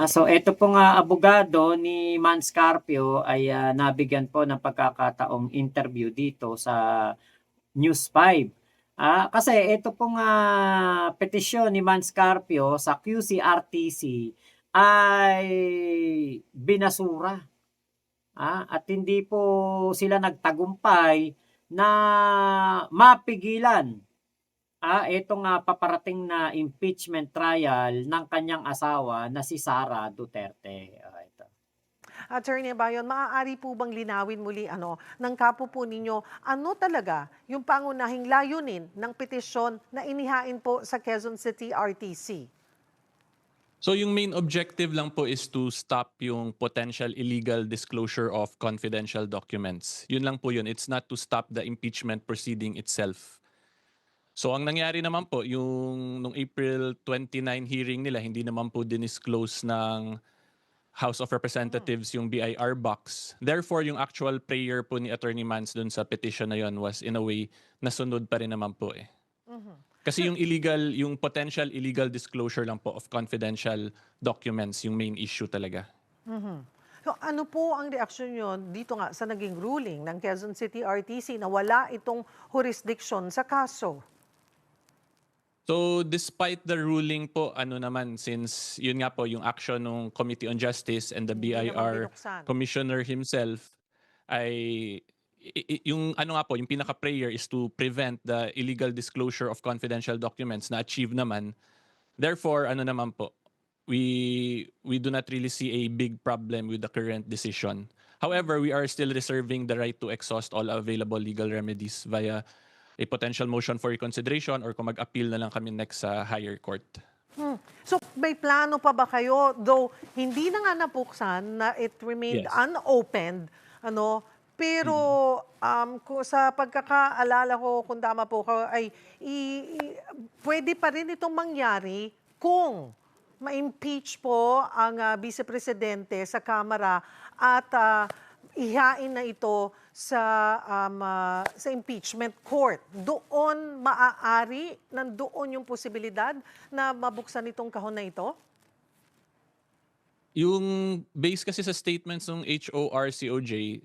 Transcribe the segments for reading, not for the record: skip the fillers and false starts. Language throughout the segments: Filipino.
So ito pong abogado ni Mans Carpio ay nabigyan po ng pagkakataong interview dito sa News 5. Kasi ito pong petisyon ni Mans Carpio sa QCRTC ay binasura. At hindi po sila nagtagumpay na mapigilan itong paparating na impeachment trial ng kanyang asawa na si Sara Duterte. Ito. Attorney Bayon, maaari po bang linawin muli ng kapo po ninyo, ano talaga yung pangunahing layunin ng petisyon na inihain po sa Quezon City RTC? So yung main objective lang po is to stop yung potential illegal disclosure of confidential documents. Yun lang po yun. It's not to stop the impeachment proceeding itself. So ang nangyari naman po, yung nung April 29 hearing nila, hindi naman po dinisclose ng House of Representatives yung BIR box. Therefore, yung actual prayer po ni Attorney Mans dun sa petition na yun was in a way nasunod pa rin naman po eh. Kasi yung potential illegal disclosure lang po of confidential documents, yung main issue talaga. So ano po ang reaksyon nyo dito nga sa naging ruling ng Quezon City RTC na wala itong jurisdiction sa kaso? So despite the ruling po, since yun nga po yung action ng Committee on Justice and the Hindi naman BIR binuksan. commissioner himself ay yung yung pinaka-prayer is to prevent the illegal disclosure of confidential documents na achieve naman. Therefore, naman po, we do not really see a big problem with the current decision. However, we are still reserving the right to exhaust all available legal remedies via a potential motion for reconsideration or kung mag-appeal na lang kami next sa higher court. So may plano pa ba kayo, though hindi na nga napuksan, na it remained Yes. unopened, pero sa pagkakaalala ko, kung tama po ko, ay pwede pa rin itong mangyari kung ma-impeach po ang Vice Presidente sa Kamara at ihain na ito sa impeachment court. Doon nandoon yung posibilidad na mabuksan itong kahon na ito? Yung base kasi sa statements ng HORCOJ,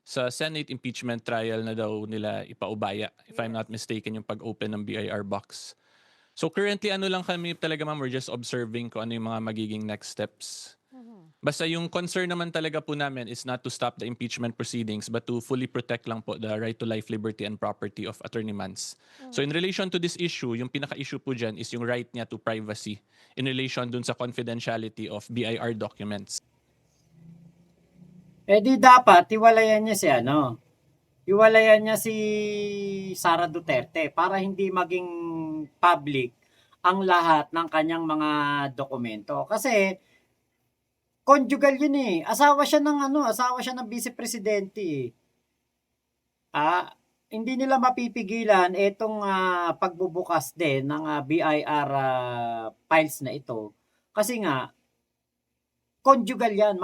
sa Senate impeachment trial na daw nila ipaubaya, if I'm not mistaken, yung pag-open ng BIR box. So currently, lang kami talaga ma'am, we're just observing kung ano yung mga magiging next steps. Basta yung concern naman talaga po namin is not to stop the impeachment proceedings but to fully protect lang po the right to life, liberty, and property of Attorney Mans. So in relation to this issue, yung pinaka-issue po dyan is yung right niya to privacy in relation dun sa confidentiality of BIR documents. Di dapat hiwalayan niya si Sara Duterte para hindi maging public ang lahat ng kanyang mga dokumento. Kasi conjugal yun eh. Asawa siya ng Vice Presidente eh. Hindi nila mapipigilan itong pagbubukas din ng BIR files na ito. Kasi nga, conjugal yan.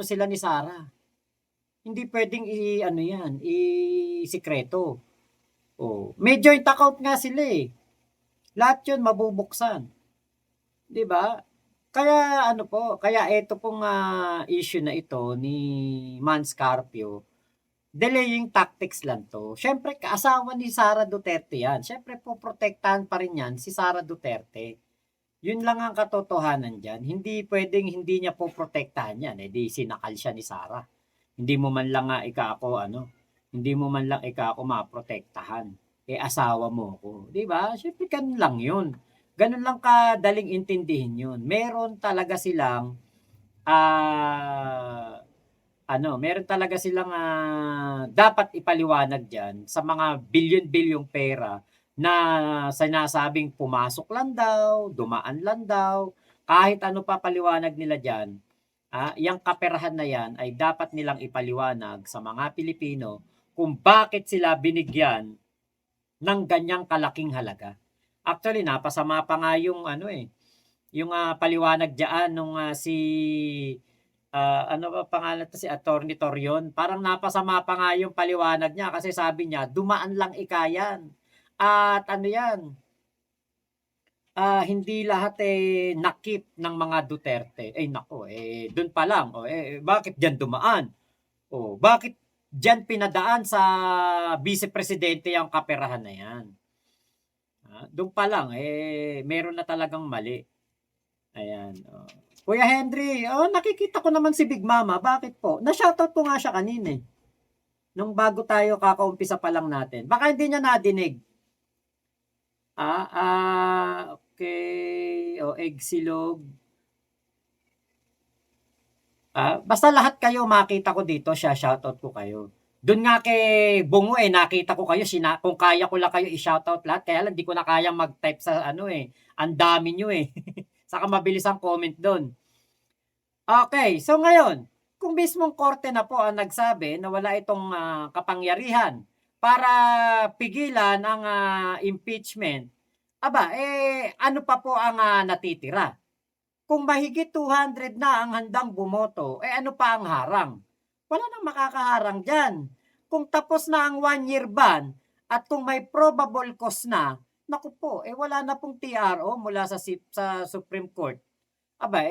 Sila ni Sara. Hindi pwedeng i-sikreto. May joint account nga sila eh. Lahat yun mabubuksan. 'Di ba? Kaya ito pong issue na ito ni Mans Carpio, delaying tactics lang to. Siyempre, kaasawa ni Sara Duterte yan. Siyempre, poprotektahan pa rin yan si Sara Duterte. Yun lang ang katotohanan dyan. Hindi pwedeng hindi niya poprotektahan yan. Di sinakal siya ni Sara. Hindi mo man lang hindi mo man lang maprotektahan. Asawa mo ko. Di ba? Siyempre, ganun lang yun. Ganun lang kadaling intindihin yun. Meron talaga silang dapat ipaliwanag dyan sa mga bilyon-bilyong pera na sinasabing pumasok lang daw, dumaan lang daw, kahit ano pa paliwanag nila dyan, yung kaperahan na yan ay dapat nilang ipaliwanag sa mga Pilipino kung bakit sila binigyan ng ganyang kalaking halaga. Actually, napasama pa nga yung yung paliwanag diyan nung si Attorney Torion. Parang napasama pa nga yung paliwanag niya kasi sabi niya, dumaan lang ikayan. At hindi lahat nakip ng mga Duterte. Nako, doon pa lang, bakit diyan dumaan? Bakit diyan pinadaan sa Vice Presidente ang kaperahan na 'yan? Do'n pa lang, meron na talagang mali. Ayan, oh. Kuya Henry, nakikita ko naman si Big Mama, bakit po? Na-shoutout ko nga siya kanina, nung bago tayo kakaumpisa pa lang natin. Baka hindi niya nadinig. Okay. Egg silog. Basta lahat kayo makita ko dito, shoutout ko kayo. Doon nga kay Bungo nakita ko kayo, kung kaya ko lang kayo i-shoutout lahat, kaya lang di ko na kayang mag-type sa ang dami nyo Saka mabilis ang comment doon. Okay, so ngayon, kung mismong korte na po ang nagsabi na wala itong kapangyarihan para pigilan ang impeachment, ano pa po ang natitira? Kung mahigit 200 na ang handang bumoto, ano pa ang harang? Wala nang makakaharang dyan. Kung tapos na ang 1-year ban at kung may probable cause na, naku po, wala na pong TRO mula sa Supreme Court.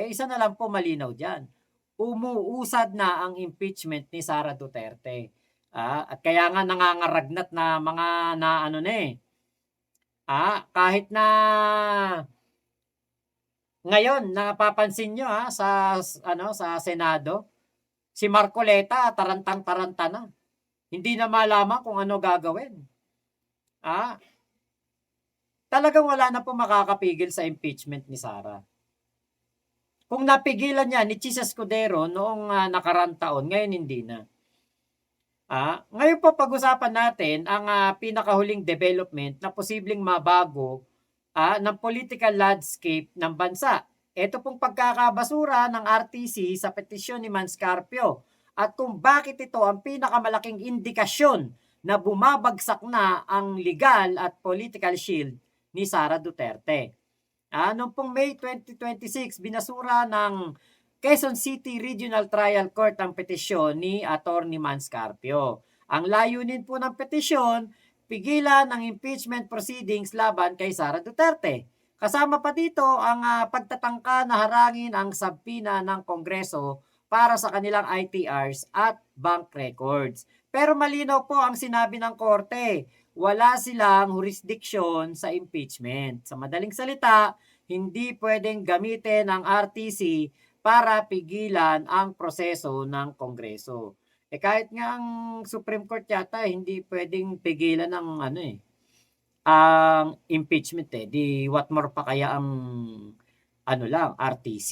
Isa na lang po malinaw dyan. Umuusad na ang impeachment ni Sara Duterte. At kaya nga nangangaragnat na mga kahit na ngayon napapansin nyo sa Senado, si Marcoleta tarantang-taranta na. Hindi na malaman kung ano gagawin. Talagang wala na po makakapigil sa impeachment ni Sara. Kung napigilan niya ni Chis Escudero noong nakarang taon, ngayon hindi na. Ngayon po pag-usapan natin ang pinakahuling development na posibleng mabago ng political landscape ng bansa. Ito pong pagkakabasura ng RTC sa petisyon ni Manscarpio at kung bakit ito ang pinakamalaking indikasyon na bumabagsak na ang legal at political shield ni Sara Duterte. Noong pong May 2026, binasura ng Quezon City Regional Trial Court ang petisyon ni Atty. Manscarpio. Ang layunin po ng petisyon, pigilan ang impeachment proceedings laban kay Sara Duterte. Kasama pa dito ang pagtatangka na harangin ang sabpina ng Kongreso para sa kanilang ITRs at bank records. Pero malinaw po ang sinabi ng korte, wala silang jurisdiction sa impeachment. Sa madaling salita, hindi pwedeng gamitin ang RTC para pigilan ang proseso ng Kongreso. Kahit nga ang Supreme Court yata, hindi pwedeng pigilan ng ang impeachment Di what more pa kaya ang RTC.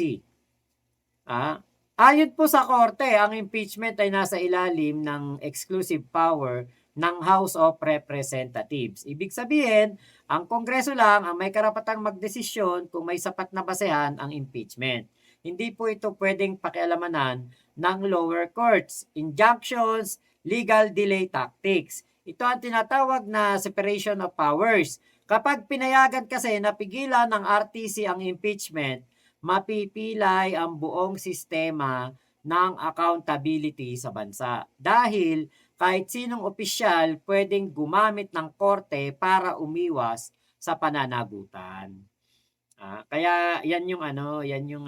Ayon po sa korte, ang impeachment ay nasa ilalim ng exclusive power ng House of Representatives. Ibig sabihin, ang Kongreso lang ang may karapatang magdesisyon kung may sapat na basehan ang impeachment. Hindi po ito pwedeng pakialamanan ng lower courts, injunctions, legal delay tactics. Ito ang tinatawag na separation of powers. Kapag pinayagan kasi na pigilan ng RTC ang impeachment, mapipilay ang buong sistema ng accountability sa bansa. Dahil kahit sinong opisyal pwedeng gumamit ng korte para umiwas sa pananagutan. Kaya yan yung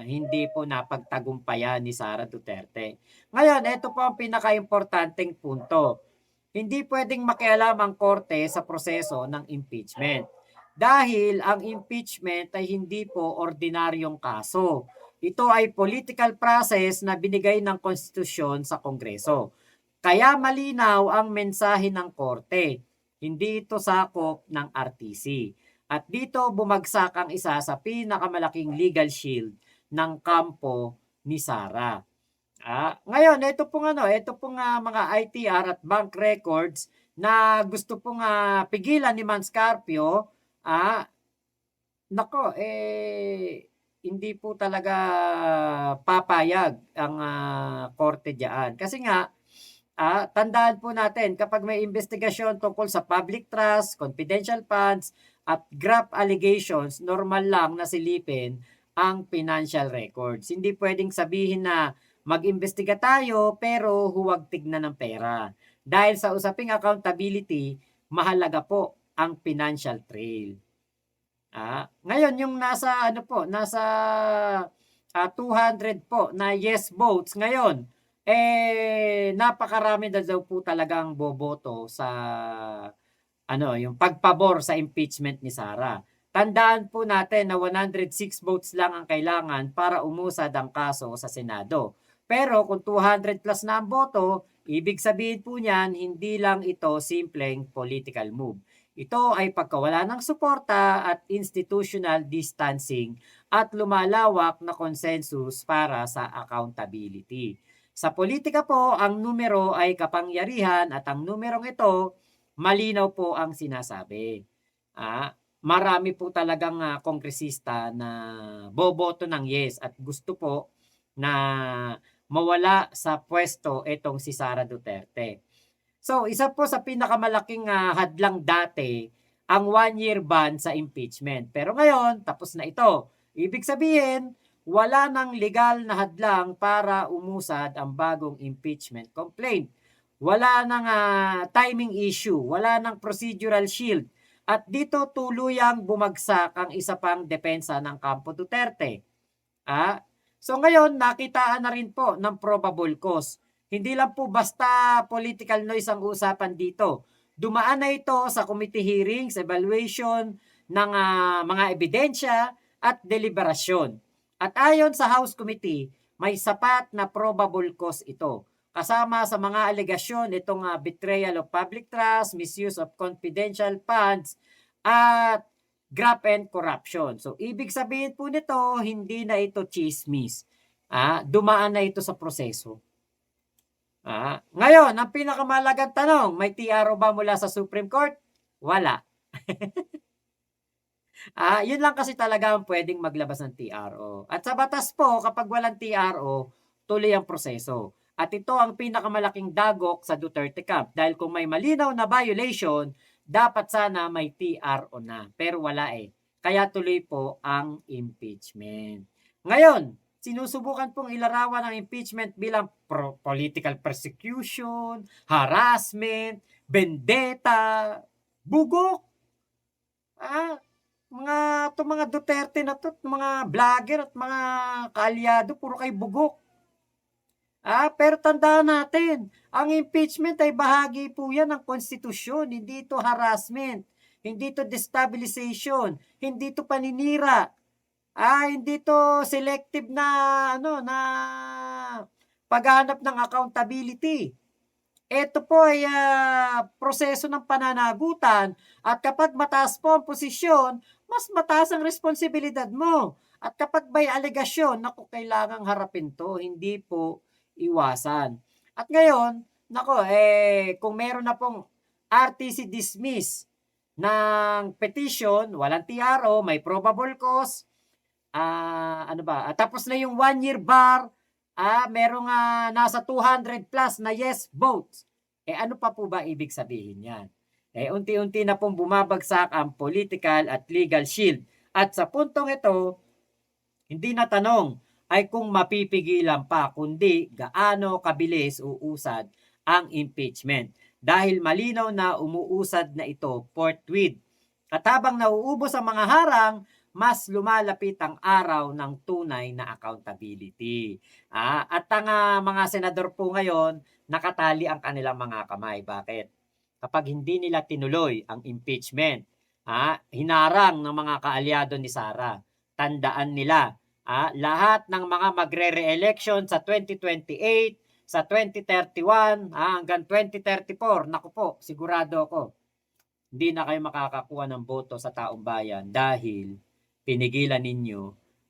hindi po napagtagumpayan ni Sara Duterte. Ngayon, ito po ang pinaka-importanteng punto. Hindi pwedeng makialam ang korte sa proseso ng impeachment. Dahil ang impeachment ay hindi po ordinaryong kaso. Ito ay political process na binigay ng konstitusyon sa Kongreso. Kaya malinaw ang mensahe ng korte. Hindi ito sakop ng RTC. At dito bumagsak ang isa sa pinakamalaking legal shield ng kampo ni Sara. Ngayon, ito pong mga ITR at bank records na gusto pong pigilan ni Manscarpio, hindi po talaga papayag ang korte diyan. Kasi nga, tandaan po natin, kapag may investigasyon tungkol sa public trust, confidential funds, at graft allegations, normal lang na silipin ang financial records. Hindi pwedeng sabihin na mag-imbestiga tayo pero huwag tignan ng pera. Dahil sa usaping accountability, mahalaga po ang financial trail. Ngayon yung nasa ano po, nasa 200 po na yes votes ngayon, napakarami na daw po talagang boboto sa ano, yung pagpabor sa impeachment ni Sara. Tandaan po natin na 106 votes lang ang kailangan para umusad ang kaso sa Senado. Pero kung 200 plus na ang boto, ibig sabihin po niyan, hindi lang ito simpleng political move. Ito ay pagkawala ng suporta at institutional distancing at lumalawak na consensus para sa accountability. Sa politika po, ang numero ay kapangyarihan at ang numerong ito, malinaw po ang sinasabi. Marami po talagang kongresista na boboto ng yes at gusto po na mawala sa pwesto itong si Sara Duterte. So, isa po sa pinakamalaking hadlang dati ang 1-year ban sa impeachment. Pero ngayon, tapos na ito. Ibig sabihin, wala nang legal na hadlang para umusad ang bagong impeachment complaint. Wala nang timing issue, wala nang procedural shield. At dito tuluyang bumagsak ang isa pang depensa ng kampo Duterte. So ngayon, nakitaan na rin po ng probable cause. Hindi lang po basta political noise ang usapan dito. Dumaan na ito sa committee hearings, evaluation ng mga ebidensya at deliberasyon. At ayon sa House Committee, may sapat na probable cause ito. Kasama sa mga alegasyon itong betrayal of public trust, misuse of confidential funds, at graft and corruption. So, ibig sabihin po nito, hindi na ito chismis. Dumaan na ito sa proseso. Ngayon, ang pinakamalagang tanong, may TRO ba mula sa Supreme Court? Wala. Yun lang kasi talaga ang pwedeng maglabas ng TRO. At sa batas po, kapag walang TRO, tuloy ang proseso. At ito ang pinakamalaking dagok sa Duterte camp. Dahil kung may malinaw na violation, dapat sana may TRO na. Pero wala Kaya tuloy po ang impeachment. Ngayon, sinusubukan pong ilarawan ang impeachment bilang political persecution, harassment, vendetta, bugok. Mga Duterte na to, mga vlogger at mga kaalyado, puro kay bugok. Pero tandaan natin, ang impeachment ay bahagi po yan ng konstitusyon, hindi ito harassment, hindi ito destabilization, hindi ito paninira, hindi ito selective na paghanap ng accountability. Ito po ay proseso ng pananagutan at kapag mataas po ang posisyon, mas mataas ang responsibilidad mo. At kapag may alegasyon, kailangang harapin to, hindi po iwasan. At ngayon, kung meron na pong RTC dismiss ng petition, walang TRO, may probable cause, tapos na yung 1-year bar, merong nasa 200 plus na yes votes. Ano pa po ba ibig sabihin yan? Unti-unti na pong bumabagsak ang political at legal shield. At sa puntong ito, hindi na tanong ay kung mapipigilan pa, kundi gaano kabilis uusad ang impeachment. Dahil malinaw na umuusad na ito forthwith. At habang nauubos ang mga harang, mas lumalapit ang araw ng tunay na accountability. At ang mga senador po ngayon, nakatali ang kanilang mga kamay. Bakit? Kapag hindi nila tinuloy ang impeachment, hinarang ng mga kaalyado ni Sara, tandaan nila, lahat ng mga magre-re-election sa 2028, sa 2031, hanggang 2034, naku po, sigurado ako, hindi na kayo makakakuha ng boto sa taong bayan dahil pinigilan ninyo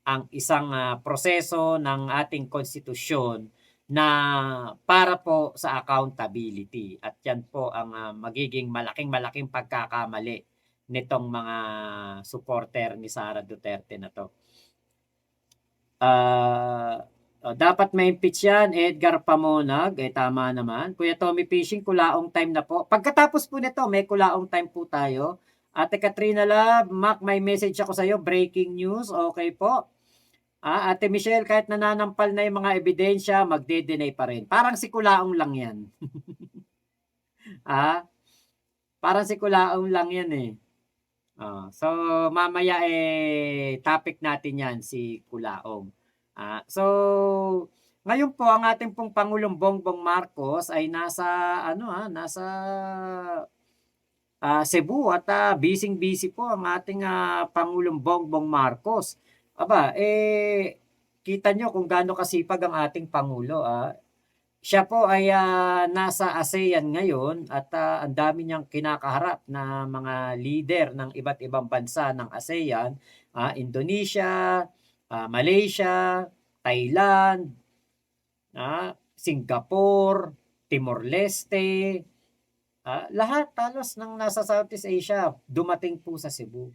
ang isang proseso ng ating konstitusyon na para po sa accountability. At yan po ang magiging malaking pagkakamali nitong mga supporter ni Sara Duterte na to. Dapat may impeach yan, Edgar Pamonag, tama naman. Kuya Tommy Fishing, kulaong time na po. Pagkatapos po nito, may kulaong time po tayo. Ate Katrina Love, Mac, may message ako sa iyo, breaking news, okay po. Ate Michelle, kahit nananampal na yung mga ebidensya, magde-deny pa rin. Parang si kulaong lang yan. Parang si kulaong lang yan So mamaya topic natin 'yan si Kulaong. So ngayon po ang ating pong Pangulong Bongbong Marcos ay nasa ano, nasa Cebu at bising-busy po ang ating Pangulong Bongbong Marcos. Aba, kita nyo kung gaano kasipag ang ating Pangulo. Siya po ay nasa ASEAN ngayon at ang dami niyang kinakaharap na mga leader ng iba't ibang bansa ng ASEAN, Indonesia, Malaysia, Thailand, Singapore, Timor-Leste, lahat halos ng nasa Southeast Asia dumating po sa Cebu.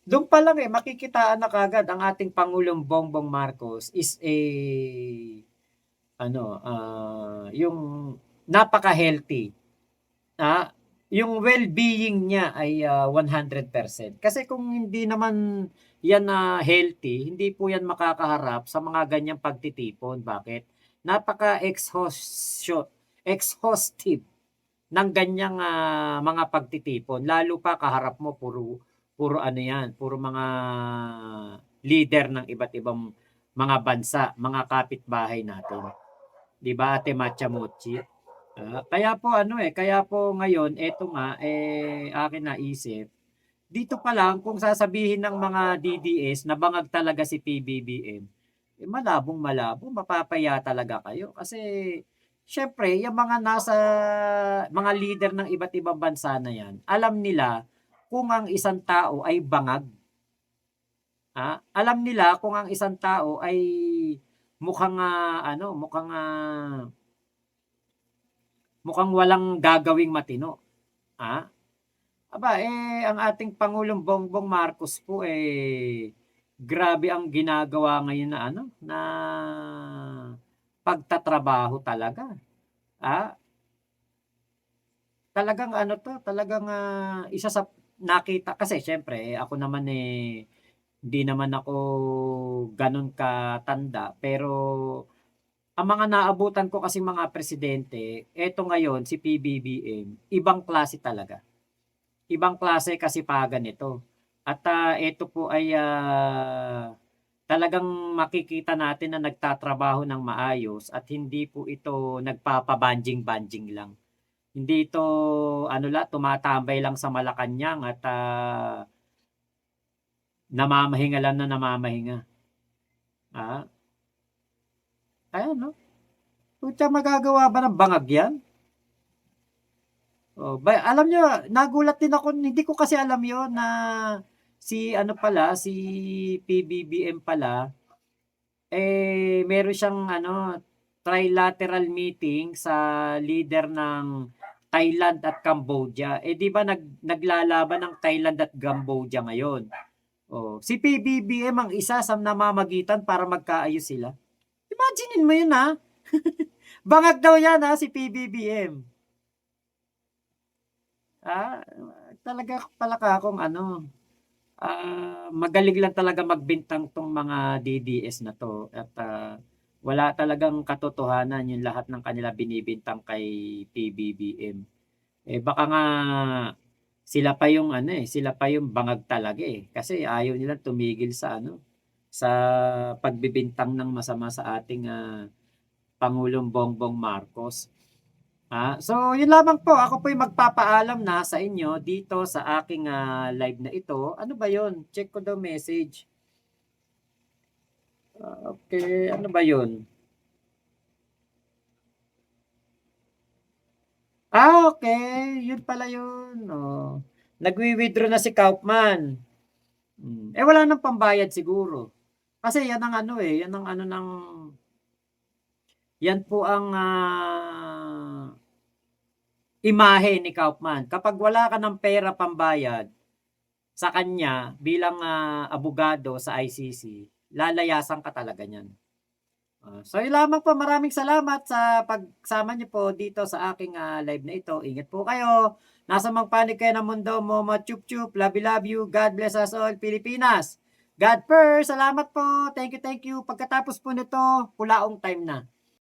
Doon pa lang makikitaan na kagad ang ating Pangulong Bongbong Marcos is yung napaka-healthy. Yung well-being niya ay 100%. Kasi kung hindi naman yan healthy, hindi po yan makakaharap sa mga ganyang pagtitipon. Bakit? Exhaustive ng ganyang mga pagtitipon. Lalo pa kaharap mo puro ano yan, puro mga leader ng iba't ibang mga bansa, mga kapitbahay natin. 'Di ba, Ate Matcha Mochi? Kaya po ngayon eto nga akin naisip, dito pa lang kung sasabihin ng mga DDS na bangag talaga si PBBM, malabong-malabo, mapapaya talaga kayo kasi siyempre yung mga leader ng iba't ibang bansa na yan, alam nila kung ang isang tao ay bangag. Alam nila kung ang isang tao ay mukhang mukhang walang gagawing matino. Ang ating Pangulong Bongbong Marcos po grabe ang ginagawa ngayon na pagtatrabaho talaga. Talagang isa sa nakita kasi syempre ako naman hindi naman ako ganun katanda pero ang mga naabutan ko kasi mga presidente, eto ngayon si PBBM, ibang klase talaga. Ibang klase kasipagan ito. At ito po ay talagang makikita natin na nagtatrabaho ng maayos at hindi po ito nagpapabanjing-banjing lang. Hindi ito tumatambay lang sa Malacanang at namamahinga lang na namamahinga. Ayan, no? Putya, magagawa ba ng bangag yan? Alam nyo, nagulat din ako, hindi ko kasi alam yon na si PBBM pala, meron siyang trilateral meeting sa leader ng Thailand at Cambodia. Di ba naglalaban ng Thailand at Cambodia ngayon? Si PBBM ang isa sa namamagitan para magkaayos sila. Imaginin mo yun Bangag daw yan si PBBM. Talaga pala akong magaling lang talaga magbintang tong mga DDS na to at wala talagang katotohanan yung lahat ng kanila binibintang kay PBBM. Baka nga sila pa yung bangag talaga kasi ayaw nilang tumigil sa sa pagbibintang ng masama sa ating Pangulong Bongbong Marcos. So yun lamang po, ako po'y magpapaalam na sa inyo dito sa aking live na ito. Ano ba yun? Check ko daw message. Okay, ano ba yun? Okay, yun pala yun. Nagwi-withdraw na si Kaufman. Wala nang pambayad siguro. Kasi yan ang yan po ang imahe ni Kaufman. Kapag wala ka ng pera pambayad sa kanya bilang abogado sa ICC, lalayasan ka talaga niyan. So yun lamang po, maraming salamat sa pagsama niyo po dito sa aking live na ito. Ingat po kayo. Nasa mang panig kayo ng mundo mo, chup chup, love you, God bless us all, Pilipinas. God first, salamat po. Thank you. Pagkatapos po nito, Kulaong time na.